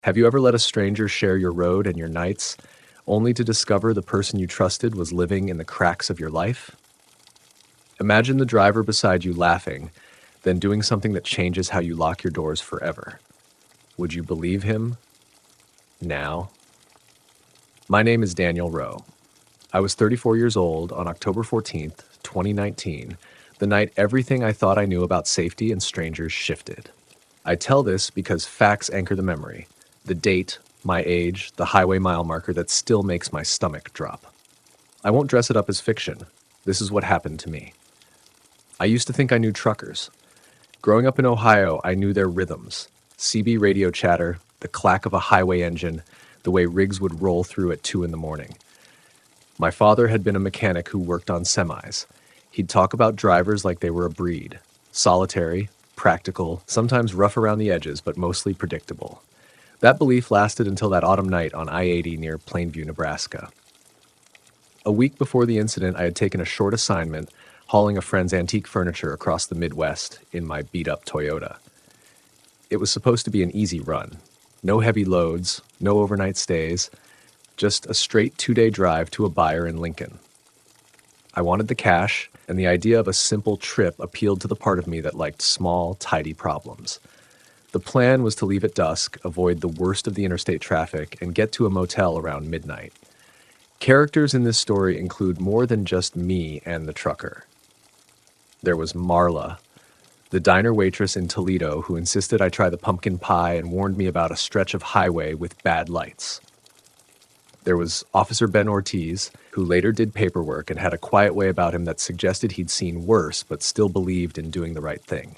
Have you ever let a stranger share your road and your nights, only to discover the person you trusted was living in the cracks of your life? Imagine the driver beside you laughing, then doing something that changes how you lock your doors forever. Would you believe him now? My name is Daniel Rowe. I was 34 years old on October 14th, 2019, the night everything I thought I knew about safety and strangers shifted. I tell this because facts anchor the memory: the date, my age, the highway mile marker that still makes my stomach drop. I won't dress it up as fiction. This is what happened to me. I used to think I knew truckers. Growing up in Ohio, I knew their rhythms: CB radio chatter, the clack of a highway engine, the way rigs would roll through at 2 in the morning. My father had been a mechanic who worked on semis. He'd talk about drivers like they were a breed: solitary, practical, sometimes rough around the edges, but mostly predictable. That belief lasted until that autumn night on I-80 near Plainview, Nebraska. A week before the incident, I had taken a short assignment hauling a friend's antique furniture across the Midwest in my beat-up Toyota. It was supposed to be an easy run. No heavy loads, no overnight stays, just a straight 2-day drive to a buyer in Lincoln. I wanted the cash, and the idea of a simple trip appealed to the part of me that liked small, tidy problems. The plan was to leave at dusk, avoid the worst of the interstate traffic, and get to a motel around midnight. Characters in this story include more than just me and the trucker. There was Marla, the diner waitress in Toledo who insisted I try the pumpkin pie and warned me about a stretch of highway with bad lights. There was Officer Ben Ortiz, who later did paperwork and had a quiet way about him that suggested he'd seen worse but still believed in doing the right thing.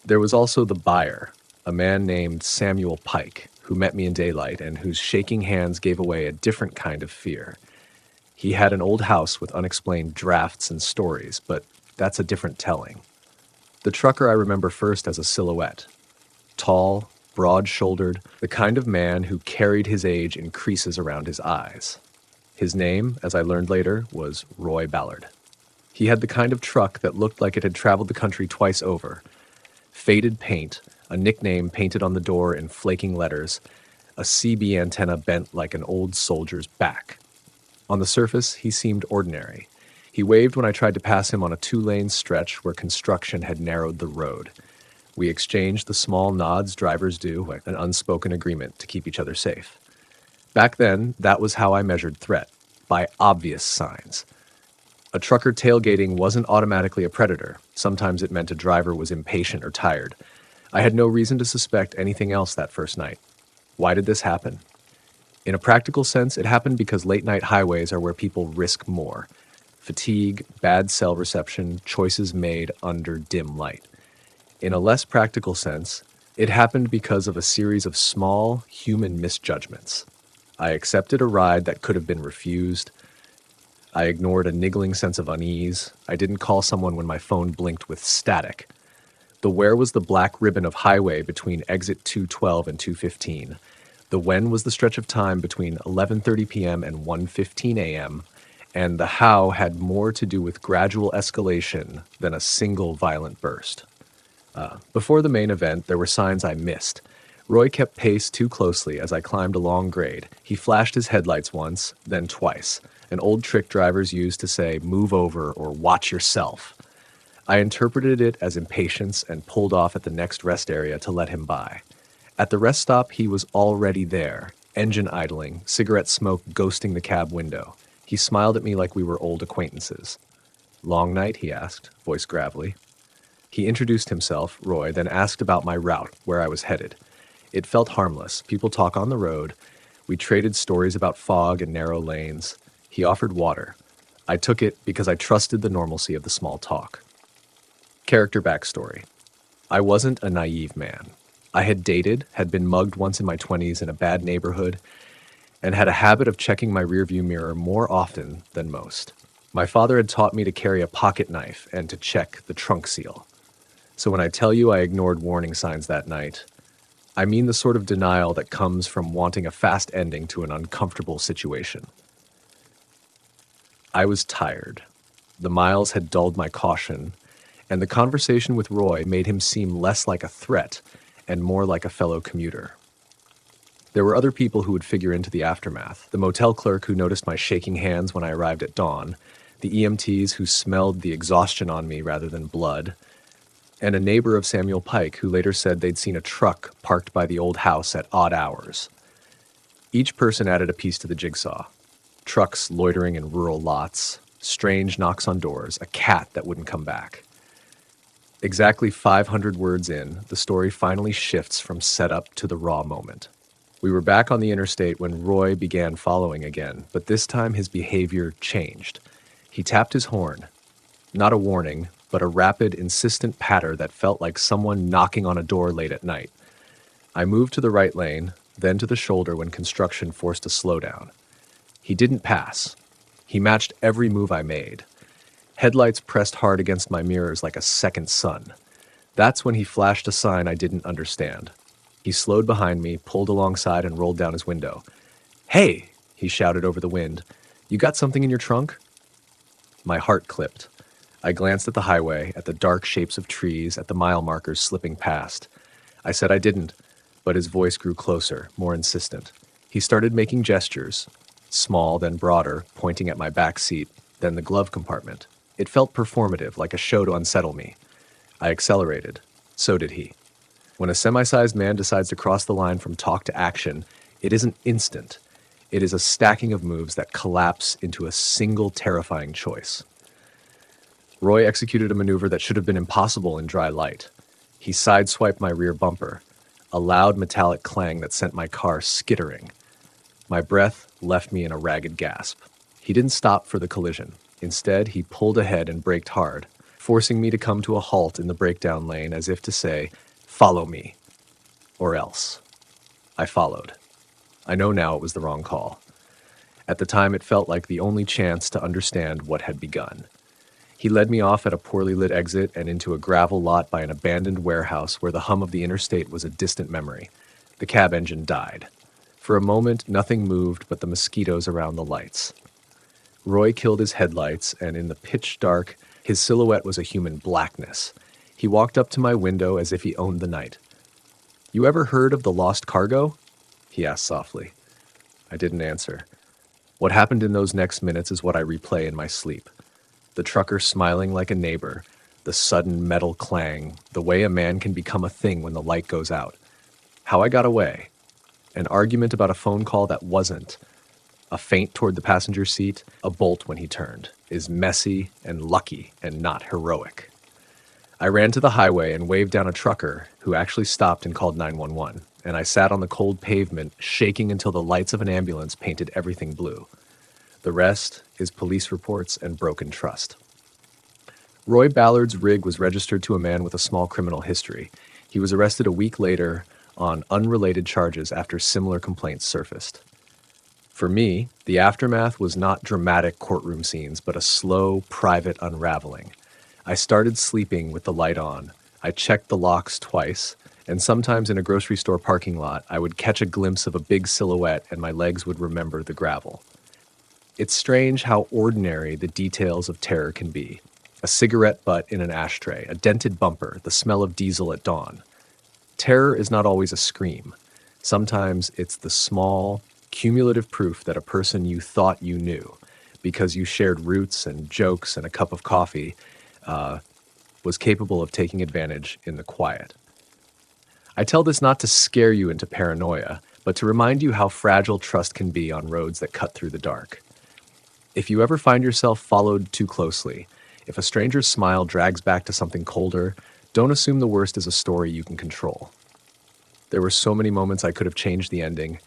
There was also the buyer, a man named Samuel Pike, who met me in daylight and whose shaking hands gave away a different kind of fear. He had an old house with unexplained drafts and stories, but that's a different telling. The trucker I remember first as a silhouette: tall, broad-shouldered, the kind of man who carried his age in creases around his eyes. His name, as I learned later, was Roy Ballard. He had the kind of truck that looked like it had traveled the country twice over: faded paint, a nickname painted on the door in flaking letters, a CB antenna bent like an old soldier's back. On the surface, he seemed ordinary. He waved when I tried to pass him on a 2-lane stretch where construction had narrowed the road. We exchanged the small nods drivers do, like an unspoken agreement to keep each other safe. Back then, that was how I measured threat, by obvious signs. A trucker tailgating wasn't automatically a predator. Sometimes it meant a driver was impatient or tired. I had no reason to suspect anything else that first night. Why did this happen? In a practical sense, it happened because late-night highways are where people risk more: fatigue, bad cell reception, choices made under dim light. In a less practical sense, it happened because of a series of small, human misjudgments. I accepted a ride that could have been refused. I ignored a niggling sense of unease. I didn't call someone when my phone blinked with static. The where was the black ribbon of highway between exit 212 and 215. The when was the stretch of time between 11:30 p.m. and 1:15 a.m., and the how had more to do with gradual escalation than a single violent burst. Before the main event, there were signs I missed. Roy kept pace too closely as I climbed a long grade. He flashed his headlights once, then twice, an old trick drivers used to say, "Move over" or "Watch yourself." I interpreted it as impatience and pulled off at the next rest area to let him by. At the rest stop, he was already there, engine idling, cigarette smoke ghosting the cab window. He smiled at me like we were old acquaintances. "Long night?" he asked, voice gravelly. He introduced himself, Roy, then asked about my route, where I was headed. It felt harmless. People talk on the road. We traded stories about fog and narrow lanes. He offered water. I took it because I trusted the normalcy of the small talk. Character backstory. I wasn't a naive man. I had dated, had been mugged once in my 20s in a bad neighborhood, and had a habit of checking my rearview mirror more often than most. My father had taught me to carry a pocket knife and to check the trunk seal. So when I tell you I ignored warning signs that night, I mean the sort of denial that comes from wanting a fast ending to an uncomfortable situation. I was tired. The miles had dulled my caution, and the conversation with Roy made him seem less like a threat and more like a fellow commuter. There were other people who would figure into the aftermath. The motel clerk who noticed my shaking hands when I arrived at dawn, the EMTs who smelled the exhaustion on me rather than blood, and a neighbor of Samuel Pike who later said they'd seen a truck parked by the old house at odd hours. Each person added a piece to the jigsaw. Trucks loitering in rural lots, strange knocks on doors, a cat that wouldn't come back. Exactly 500 words in, the story finally shifts from setup to the raw moment. We were back on the interstate when Roy began following again, but this time his behavior changed. He tapped his horn. Not a warning, but a rapid, insistent patter that felt like someone knocking on a door late at night. I moved to the right lane, then to the shoulder when construction forced a slowdown. He didn't pass. He matched every move I made. Headlights pressed hard against my mirrors like a second sun. That's when he flashed a sign I didn't understand. He slowed behind me, pulled alongside, and rolled down his window. "Hey!" he shouted over the wind. "You got something in your trunk?" My heart clipped. I glanced at the highway, at the dark shapes of trees, at the mile markers slipping past. I said I didn't, but his voice grew closer, more insistent. He started making gestures, small, then broader, pointing at my back seat, then the glove compartment. It felt performative, like a show to unsettle me. I accelerated. So did he. When a semi-sized man decides to cross the line from talk to action, it isn't instant. It is a stacking of moves that collapse into a single terrifying choice. Roy executed a maneuver that should have been impossible in dry light. He sideswiped my rear bumper, a loud metallic clang that sent my car skittering. My breath left me in a ragged gasp. He didn't stop for the collision. Instead, he pulled ahead and braked hard, forcing me to come to a halt in the breakdown lane as if to say, "Follow me." Or else. I followed. I know now it was the wrong call. At the time, it felt like the only chance to understand what had begun. He led me off at a poorly lit exit and into a gravel lot by an abandoned warehouse where the hum of the interstate was a distant memory. The cab engine died. For a moment, nothing moved but the mosquitoes around the lights. Roy killed his headlights, and in the pitch dark, his silhouette was a human blackness. He walked up to my window as if he owned the night. "You ever heard of the lost cargo?" he asked softly. I didn't answer. What happened in those next minutes is what I replay in my sleep. The trucker smiling like a neighbor, the sudden metal clang, the way a man can become a thing when the light goes out. How I got away. An argument about a phone call that wasn't. A feint toward the passenger seat, a bolt when he turned, is messy and lucky and not heroic. I ran to the highway and waved down a trucker who actually stopped and called 911, and I sat on the cold pavement, shaking until the lights of an ambulance painted everything blue. The rest is police reports and broken trust. Roy Ballard's rig was registered to a man with a small criminal history. He was arrested a week later on unrelated charges after similar complaints surfaced. For me, the aftermath was not dramatic courtroom scenes, but a slow, private unraveling. I started sleeping with the light on. I checked the locks twice, and sometimes in a grocery store parking lot, I would catch a glimpse of a big silhouette and my legs would remember the gravel. It's strange how ordinary the details of terror can be. A cigarette butt in an ashtray, a dented bumper, the smell of diesel at dawn. Terror is not always a scream. Sometimes it's the small, cumulative proof that a person you thought you knew, because you shared roots and jokes and a cup of coffee, was capable of taking advantage in the quiet. I tell this not to scare you into paranoia, but to remind you how fragile trust can be on roads that cut through the dark. If you ever find yourself followed too closely, if a stranger's smile drags back to something colder, don't assume the worst is a story you can control. There were so many moments I could have changed the ending.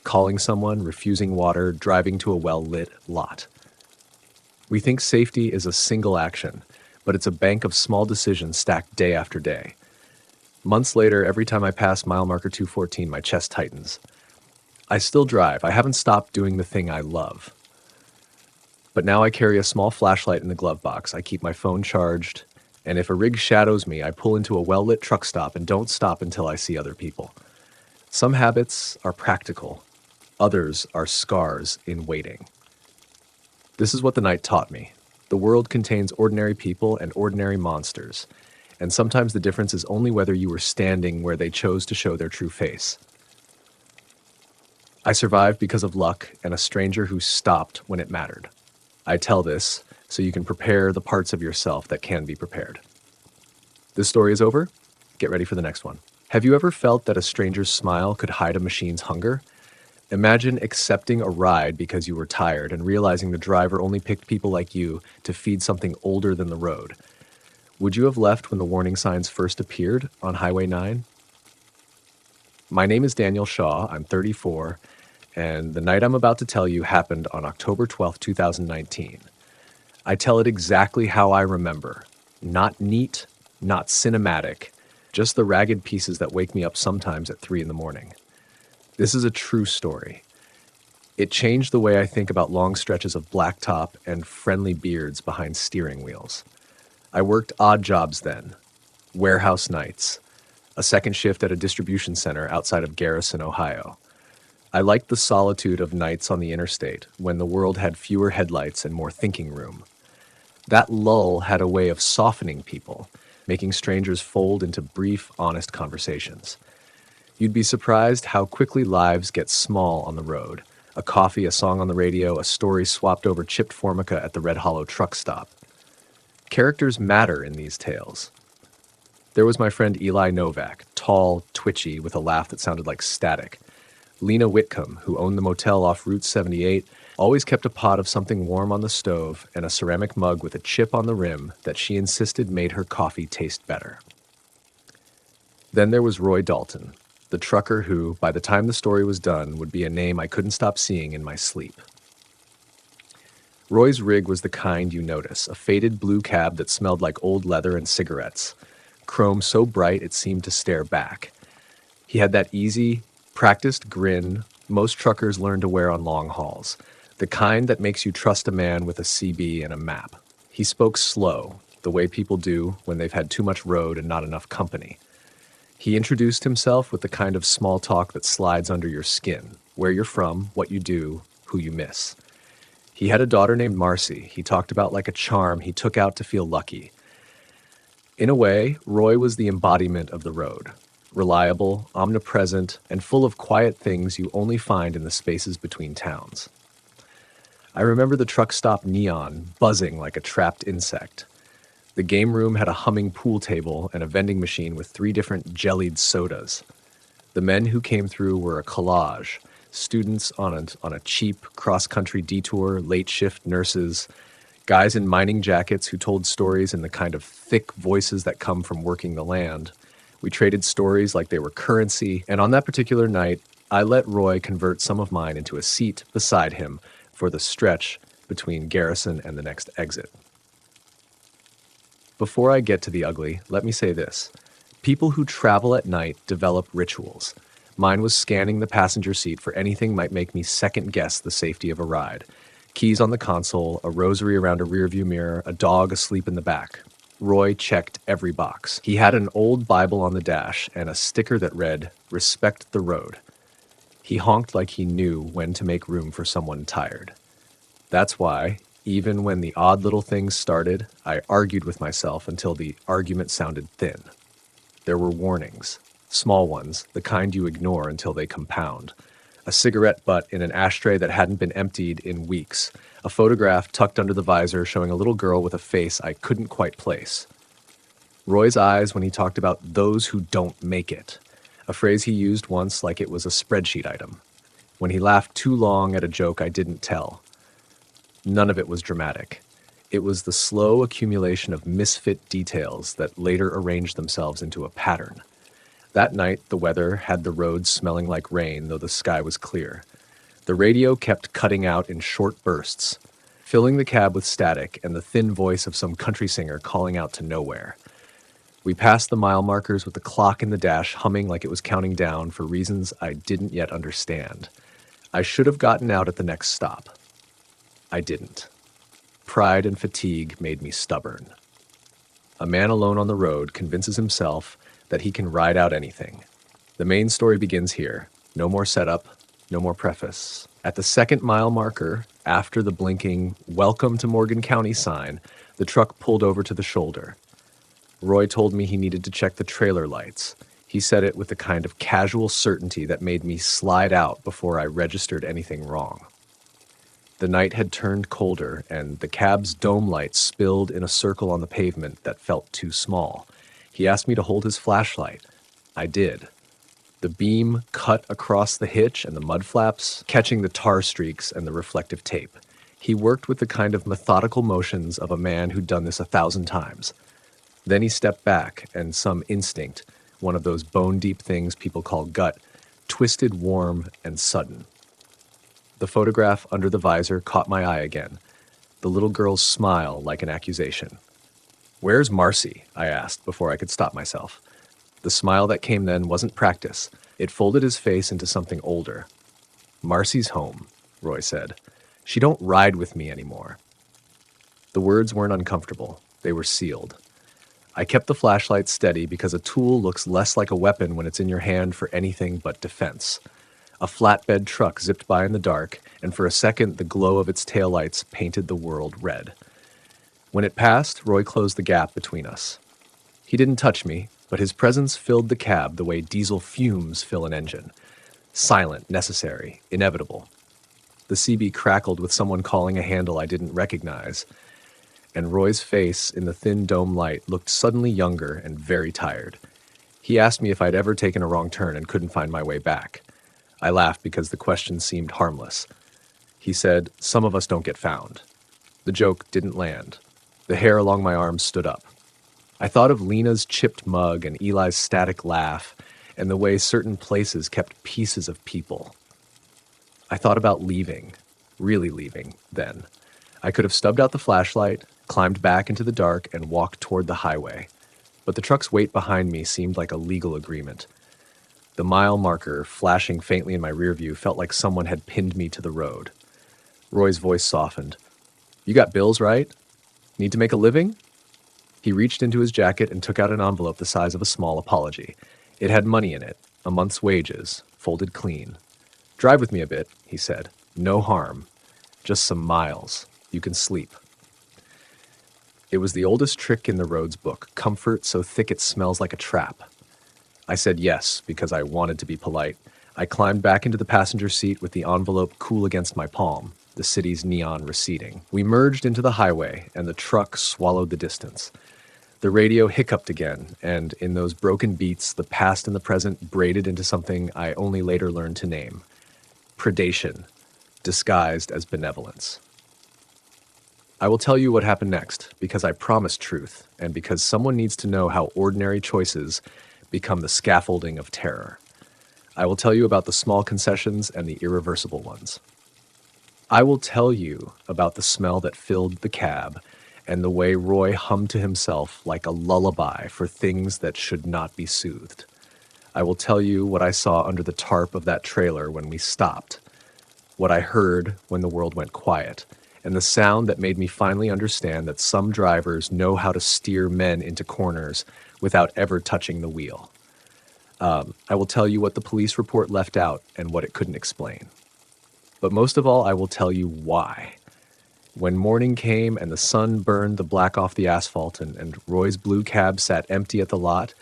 Calling someone, refusing water, driving to a well-lit lot. We think safety is a single action, but it's a bank of small decisions stacked day after day. Months later, every time I pass mile marker 214, my chest tightens. I still drive. I haven't stopped doing the thing I love. But now I carry a small flashlight in the glove box. I keep my phone charged, and if a rig shadows me, I pull into a well-lit truck stop and don't stop until I see other people. Some habits are practical. Others are scars in waiting. This is what the night taught me. The world contains ordinary people and ordinary monsters, and sometimes the difference is only whether you were standing where they chose to show their true face. I survived because of luck and a stranger who stopped when it mattered. I tell this so you can prepare the parts of yourself that can be prepared. This story is over. Get ready for the next one. Have you ever felt that a stranger's smile could hide a machine's hunger? Imagine accepting a ride because you were tired and realizing the driver only picked people like you to feed something older than the road. Would you have left when the warning signs first appeared on Highway 9? My name is Daniel Shaw. I'm 34, and the night I'm about to tell you happened on October 12th, 2019. I tell it exactly how I remember. Not neat, not cinematic, just the ragged pieces that wake me up sometimes at 3 in the morning. This is a true story. It changed the way I think about long stretches of blacktop and friendly beards behind steering wheels. I worked odd jobs then, warehouse nights, a second shift at a distribution center outside of Garrison, Ohio. I liked the solitude of nights on the interstate when the world had fewer headlights and more thinking room. That lull had a way of softening people, making strangers fold into brief, honest conversations. You'd be surprised how quickly lives get small on the road. A coffee, a song on the radio, a story swapped over chipped Formica at the Red Hollow truck stop. Characters matter in these tales. There was my friend Eli Novak, tall, twitchy, with a laugh that sounded like static. Lena Whitcomb, who owned the motel off Route 78, always kept a pot of something warm on the stove and a ceramic mug with a chip on the rim that she insisted made her coffee taste better. Then there was Roy Dalton, the trucker who, by the time the story was done, would be a name I couldn't stop seeing in my sleep. Roy's rig was the kind you notice, a faded blue cab that smelled like old leather and cigarettes, chrome so bright it seemed to stare back. He had that easy, practiced grin most truckers learn to wear on long hauls, the kind that makes you trust a man with a CB and a map. He spoke slow, the way people do when they've had too much road and not enough company. He introduced himself with the kind of small talk that slides under your skin, where you're from, what you do, who you miss. He had a daughter named Marcy he talked about like a charm he took out to feel lucky. In a way, Roy was the embodiment of the road. Reliable, omnipresent, and full of quiet things you only find in the spaces between towns. I remember the truck stop neon buzzing like a trapped insect. The game room had a humming pool table and a vending machine with 3 different jellied sodas. The men who came through were a collage, students on a cheap cross-country detour, late shift nurses, guys in mining jackets who told stories in the kind of thick voices that come from working the land. We traded stories like they were currency, and on that particular night, I let Roy convert some of mine into a seat beside him for the stretch between Garrison and the next exit. Before I get to the ugly, let me say this. People who travel at night develop rituals. Mine was scanning the passenger seat for anything might make me second-guess the safety of a ride. Keys on the console, a rosary around a rearview mirror, a dog asleep in the back. Roy checked every box. He had an old Bible on the dash and a sticker that read, "Respect the road." He honked like he knew when to make room for someone tired. That's why, even when the odd little things started, I argued with myself until the argument sounded thin. There were warnings. Small ones, the kind you ignore until they compound. A cigarette butt in an ashtray that hadn't been emptied in weeks. A photograph tucked under the visor showing a little girl with a face I couldn't quite place. Roy's eyes when he talked about those who don't make it, a phrase he used once like it was a spreadsheet item. When he laughed too long at a joke I didn't tell. None of it was dramatic. It was the slow accumulation of misfit details that later arranged themselves into a pattern. That night, the weather had the roads smelling like rain, though the sky was clear. The radio kept cutting out in short bursts, filling the cab with static and the thin voice of some country singer calling out to nowhere. We passed the mile markers with the clock in the dash humming like it was counting down for reasons I didn't yet understand. I should have gotten out at the next stop. I didn't. Pride and fatigue made me stubborn. A man alone on the road convinces himself that he can ride out anything. The main story begins here. No more setup, no more preface. At the 2nd mile marker, after the blinking "Welcome to Morgan County" sign, the truck pulled over to the shoulder. Roy told me he needed to check the trailer lights. He said it with the kind of casual certainty that made me slide out before I registered anything wrong. The night had turned colder, and the cab's dome light spilled in a circle on the pavement that felt too small. He asked me to hold his flashlight. I did. The beam cut across the hitch and the mud flaps, catching the tar streaks and the reflective tape. He worked with the kind of methodical motions of a man who'd done this 1,000 times. Then he stepped back, and some instinct, one of those bone-deep things people call gut, twisted warm and sudden. The photograph under the visor caught my eye again, the little girl's smile like an accusation. "Where's Marcy?" I asked before I could stop myself. The smile that came then wasn't practice. It folded his face into something older. "Marcy's home," Roy said. "She don't ride with me anymore." The words weren't uncomfortable. They were sealed. I kept the flashlight steady because a tool looks less like a weapon when it's in your hand for anything but defense. A flatbed truck zipped by in the dark, and for a second the glow of its taillights painted the world red. When it passed, Roy closed the gap between us. He didn't touch me, but his presence filled the cab the way diesel fumes fill an engine. Silent, necessary, inevitable. The CB crackled with someone calling a handle I didn't recognize, and Roy's face in the thin dome light looked suddenly younger and very tired. He asked me if I'd ever taken a wrong turn and couldn't find my way back. I laughed because the question seemed harmless. He said, "Some of us don't get found." The joke didn't land. The hair along my arms stood up. I thought of Lena's chipped mug and Eli's static laugh, and the way certain places kept pieces of people. I thought about leaving, really leaving, then. I could have stubbed out the flashlight, climbed back into the dark, and walked toward the highway. But the truck's weight behind me seemed like a legal agreement. The mile marker, flashing faintly in my rearview, felt like someone had pinned me to the road. Roy's voice softened. "You got bills, right? Need to make a living?" He reached into his jacket and took out an envelope the size of a small apology. It had money in it, a month's wages, folded clean. "Drive with me a bit," he said. "No harm. Just some miles. You can sleep." It was the oldest trick in the roads book, comfort so thick it smells like a trap. I said yes, because I wanted to be polite. I climbed back into the passenger seat with the envelope cool against my palm, the city's neon receding. We merged into the highway, and the truck swallowed the distance. The radio hiccuped again, and in those broken beats, the past and the present braided into something I only later learned to name. Predation, disguised as benevolence. I will tell you what happened next, because I promised truth, and because someone needs to know how ordinary choices become the scaffolding of terror. I will tell you about the small concessions and the irreversible ones. I will tell you about the smell that filled the cab and the way Roy hummed to himself like a lullaby for things that should not be soothed. I will tell you what I saw under the tarp of that trailer when we stopped, what I heard when the world went quiet, and the sound that made me finally understand that some drivers know how to steer men into corners without ever touching the wheel. I will tell you what the police report left out and what it couldn't explain. But most of all, I will tell you why. When morning came and the sun burned the black off the asphalt and Roy's blue cab sat empty at the lot,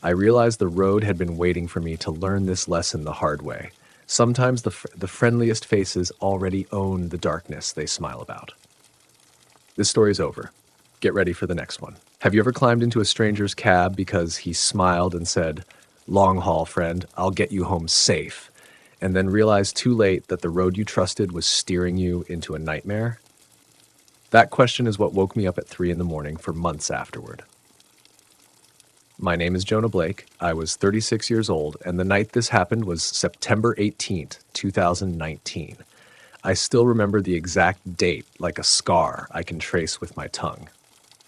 I realized the road had been waiting for me to learn this lesson the hard way. Sometimes the friendliest faces already own the darkness they smile about. This story's over. Get ready for the next one. Have you ever climbed into a stranger's cab because he smiled and said, "Long haul, friend, I'll get you home safe," and then realized too late that the road you trusted was steering you into a nightmare? That question is what woke me up at 3 a.m. for months afterward. My name is Jonah Blake. I was 36 years old, and the night this happened was September 18th, 2019. I still remember the exact date like a scar I can trace with my tongue.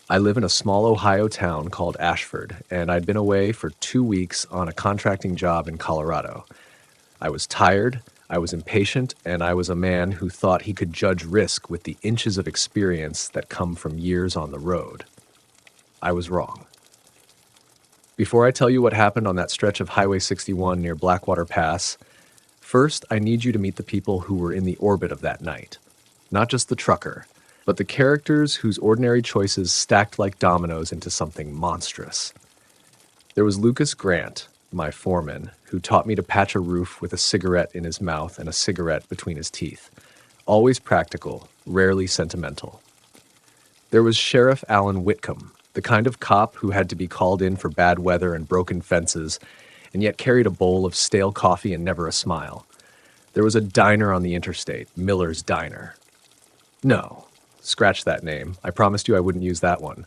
I live in a small Ohio town called Ashford, and I'd been away for 2 weeks on a contracting job in Colorado. I was tired, I was impatient, and I was a man who thought he could judge risk with the inches of experience that come from years on the road. I was wrong. Before I tell you what happened on that stretch of Highway 61 near Blackwater Pass, first I need you to meet the people who were in the orbit of that night. Not just the trucker, but the characters whose ordinary choices stacked like dominoes into something monstrous. There was Lucas Grant, my foreman, who taught me to patch a roof with a cigarette in his mouth and a cigarette between his teeth. Always practical, rarely sentimental. There was Sheriff Alan Whitcomb, the kind of cop who had to be called in for bad weather and broken fences, and yet carried a bowl of stale coffee and never a smile. There was a diner on the interstate, Miller's Diner. No, scratch that name. I promised you I wouldn't use that one.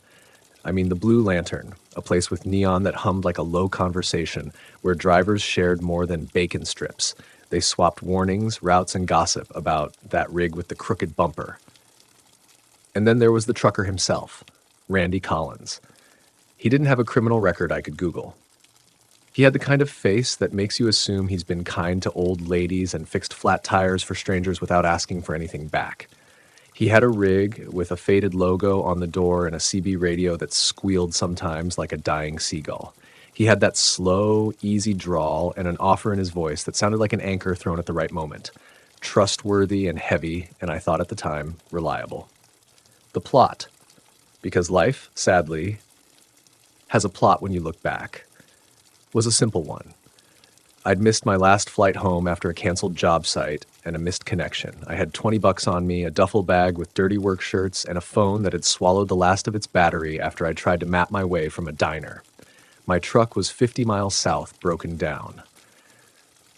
I mean the Blue Lantern, a place with neon that hummed like a low conversation, where drivers shared more than bacon strips. They swapped warnings, routes, and gossip about that rig with the crooked bumper. And then there was the trucker himself, Randy Collins. He didn't have a criminal record I could Google. He had the kind of face that makes you assume he's been kind to old ladies and fixed flat tires for strangers without asking for anything back. He had a rig with a faded logo on the door and a CB radio that squealed sometimes like a dying seagull. He had that slow, easy drawl and an offer in his voice that sounded like an anchor thrown at the right moment. Trustworthy and heavy, and I thought at the time, reliable. The plot. Because life, sadly, has a plot when you look back. Was a simple one. I'd missed my last flight home after a canceled job site and a missed connection. I had $20 on me, a duffel bag with dirty work shirts, and a phone that had swallowed the last of its battery after I tried to map my way from a diner. My truck was 50 miles south, broken down.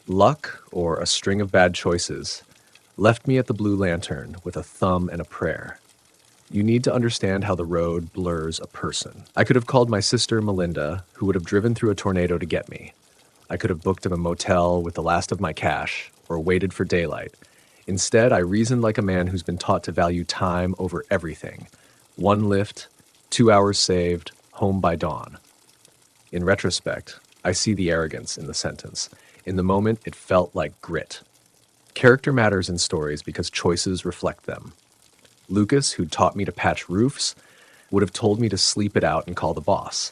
Luck, or a string of bad choices, left me at the Blue Lantern with a thumb and a prayer. You need to understand how the road blurs a person. I could have called my sister Melinda, who would have driven through a tornado to get me. I could have booked a motel with the last of my cash, or waited for daylight. Instead, I reasoned like a man who's been taught to value time over everything. 1 lift, 2 hours saved, home by dawn. In retrospect, I see the arrogance in the sentence. In the moment, it felt like grit. Character matters in stories because choices reflect them. Lucas, who taught me to patch roofs, would have told me to sleep it out and call the boss.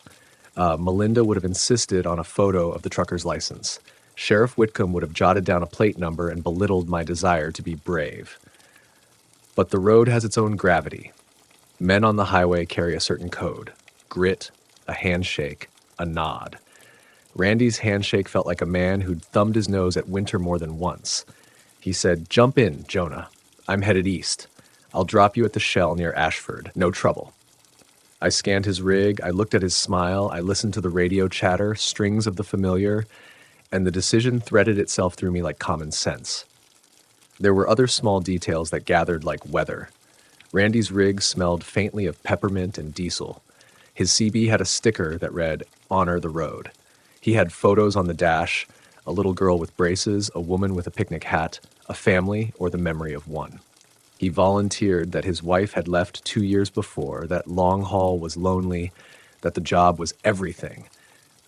Melinda would have insisted on a photo of the trucker's license. Sheriff Whitcomb would have jotted down a plate number and belittled my desire to be brave. But the road has its own gravity. Men on the highway carry a certain code. Grit, a handshake, a nod. Randy's handshake felt like a man who'd thumbed his nose at winter more than once. He said, "Jump in, Jonah. I'm headed east. I'll drop you at the Shell near Ashford. No trouble." I scanned his rig, I looked at his smile, I listened to the radio chatter, strings of the familiar, and the decision threaded itself through me like common sense. There were other small details that gathered like weather. Randy's rig smelled faintly of peppermint and diesel. His CB had a sticker that read, "Honor the road." He had photos on the dash, a little girl with braces, a woman with a picnic hat, a family, or the memory of one. He volunteered that his wife had left 2 years before, that long haul was lonely, that the job was everything.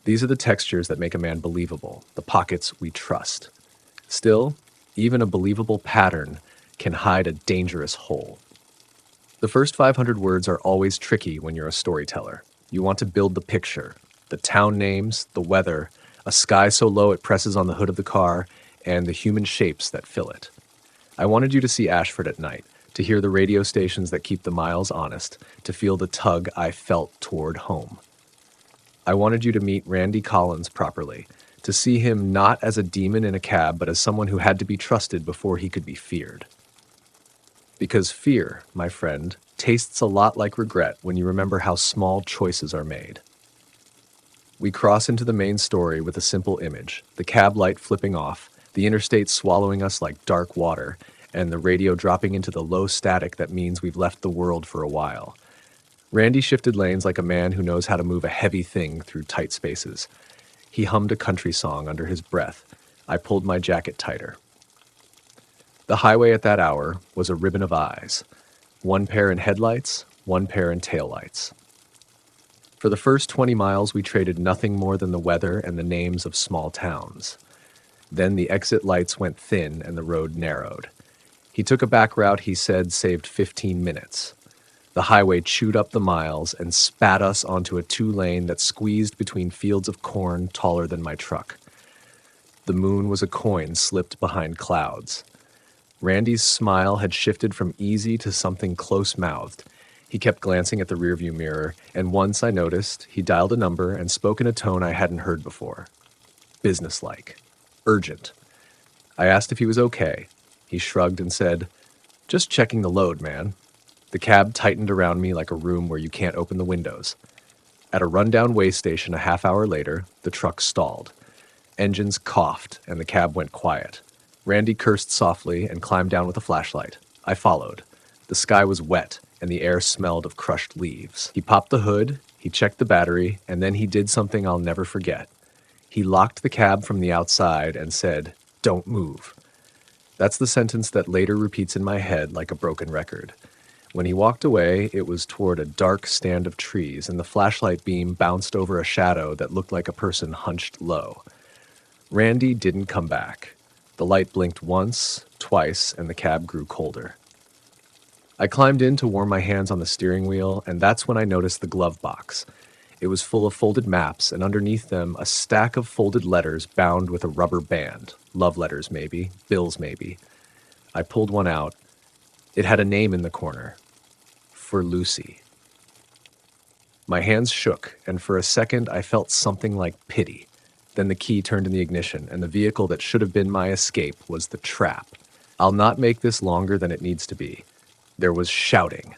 These are the textures that make a man believable, the pockets we trust. Still, even a believable pattern can hide a dangerous hole. The first 500 words are always tricky when you're a storyteller. You want to build the picture, the town names, the weather, a sky so low it presses on the hood of the car, and the human shapes that fill it. I wanted you to see Ashford at night, to hear the radio stations that keep the miles honest, to feel the tug I felt toward home. I wanted you to meet Randy Collins properly, to see him not as a demon in a cab, but as someone who had to be trusted before he could be feared. Because fear, my friend, tastes a lot like regret when you remember how small choices are made. We cross into the main story with a simple image, the cab light flipping off, the interstate swallowing us like dark water, and the radio dropping into the low static that means we've left the world for a while. Randy shifted lanes like a man who knows how to move a heavy thing through tight spaces. He hummed a country song under his breath. I pulled my jacket tighter. The highway at that hour was a ribbon of eyes. One pair in headlights, one pair in taillights. For the first 20 miles, we traded nothing more than the weather and the names of small towns. Then the exit lights went thin and the road narrowed. He took a back route he said saved 15 minutes. The highway chewed up the miles and spat us onto a 2-lane that squeezed between fields of corn taller than my truck. The moon was a coin slipped behind clouds. Randy's smile had shifted from easy to something close-mouthed. He kept glancing at the rearview mirror, and once I noticed, he dialed a number and spoke in a tone I hadn't heard before. Businesslike. Urgent. I asked if he was okay. He shrugged and said, "Just checking the load, man." The cab tightened around me like a room where you can't open the windows. At a rundown way station a half hour later, the truck stalled. Engines coughed, and the cab went quiet. Randy cursed softly and climbed down with a flashlight. I followed. The sky was wet, and the air smelled of crushed leaves. He popped the hood, he checked the battery, and then he did something I'll never forget. He locked the cab from the outside and said, "Don't move." That's the sentence that later repeats in my head like a broken record. When he walked away, it was toward a dark stand of trees, and the flashlight beam bounced over a shadow that looked like a person hunched low. Randy didn't come back. The light blinked once, twice, and the cab grew colder. I climbed in to warm my hands on the steering wheel, and that's when I noticed the glove box. It was full of folded maps, and underneath them, a stack of folded letters bound with a rubber band. Love letters, maybe. Bills, maybe. I pulled one out. It had a name in the corner. For Lucy. My hands shook, and for a second I felt something like pity. Then the key turned in the ignition, and the vehicle that should have been my escape was the trap. I'll not make this longer than it needs to be. There was shouting.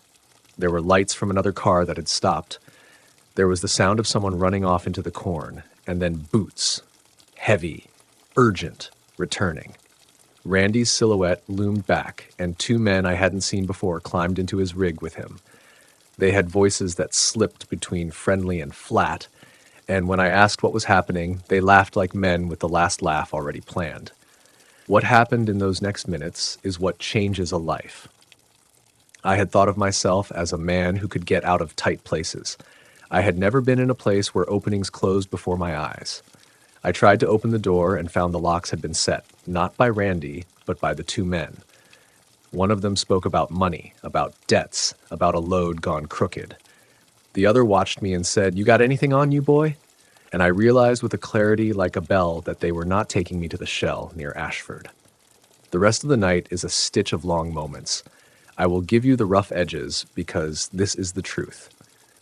There were lights from another car that had stopped. There was the sound of someone running off into the corn, and then boots. Heavy, urgent, returning. Randy's silhouette loomed back, and two men I hadn't seen before climbed into his rig with him. They had voices that slipped between friendly and flat, and when I asked what was happening, they laughed like men with the last laugh already planned. What happened in those next minutes is what changes a life. I had thought of myself as a man who could get out of tight places. I had never been in a place where openings closed before my eyes. I tried to open the door and found the locks had been set, not by Randy, but by the two men. One of them spoke about money, about debts, about a load gone crooked. The other watched me and said, "You got anything on you, boy?" And I realized with a clarity like a bell that they were not taking me to the Shell near Ashford. The rest of the night is a stitch of long moments. I will give you the rough edges because this is the truth.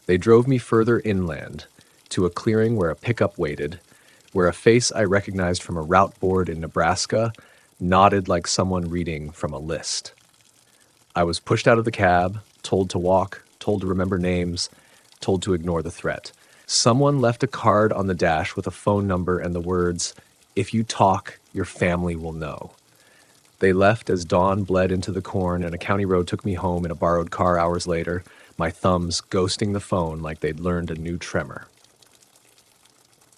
They drove me further inland, to a clearing where a pickup waited, where a face I recognized from a route board in Nebraska nodded like someone reading from a list. I was pushed out of the cab, told to walk, told to remember names, told to ignore the threat. Someone left a card on the dash with a phone number and the words, "If you talk, your family will know." They left as dawn bled into the corn, and a county road took me home in a borrowed car hours later, my thumbs ghosting the phone like they'd learned a new tremor.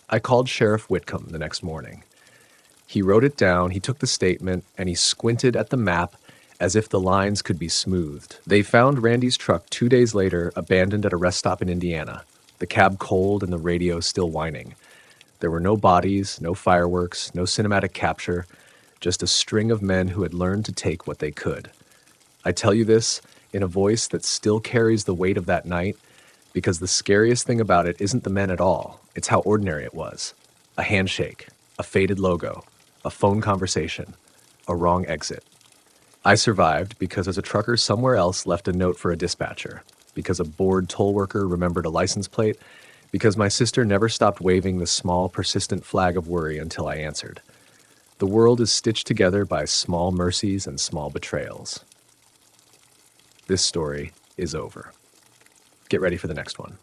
I called Sheriff Whitcomb the next morning. He wrote it down, he took the statement, and he squinted at the map as if the lines could be smoothed. They found Randy's truck 2 days later, abandoned at a rest stop in Indiana, the cab cold and the radio still whining. There were no bodies, no fireworks, no cinematic capture, just a string of men who had learned to take what they could. I tell you this in a voice that still carries the weight of that night, because the scariest thing about it isn't the men at all, it's how ordinary it was. A handshake, a faded logo, a phone conversation, a wrong exit. I survived because as a trucker somewhere else left a note for a dispatcher, because a bored toll worker remembered a license plate, because my sister never stopped waving the small, persistent flag of worry until I answered. The world is stitched together by small mercies and small betrayals. This story is over. Get ready for the next one.